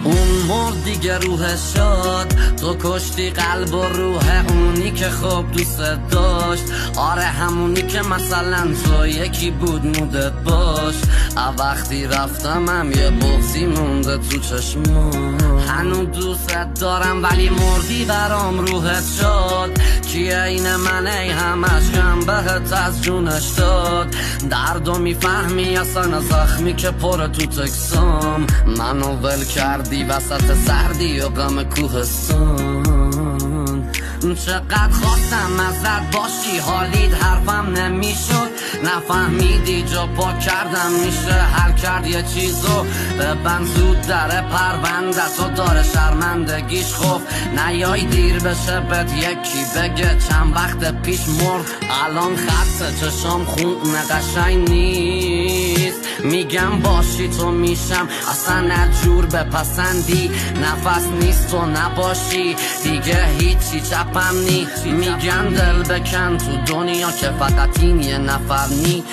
اون مرد دیگه روحش شد، تو کشتی قلب و روح اونی که خوب دوست داشت. آره همونی که مثلا تو یکی بود مودت باش. وقتی رفتم هم یه بغضی مونده تو چشمم. هنو دوستت دارم ولی مردی برام روحت شد. کیه این من ای همش کم بهت از جونش داد. دردو میفهمی اصلا زخمی که پر تو تکسام. منو ول کردی وسط سردی و غم کوهستان. چقدر خواستم ازت باشی حالیت حرفم نمیشد. نفهمیدی جا پا کردم میشه حل کرد یه چیزو. ببند زود در پرونده تو داره شرمندگیش خوف. نیای دیر بشه بهت یکی بگه چند وقت پیش مرد. الان خط چشام خون قشنگ نیست. میگم باشی تو میشم اصلا نجور بپسندی. نفس نیست تو نباشی دیگه هیچی چپم نی. میگن دل بکن تو دنیا که فقط این یه نفر نی.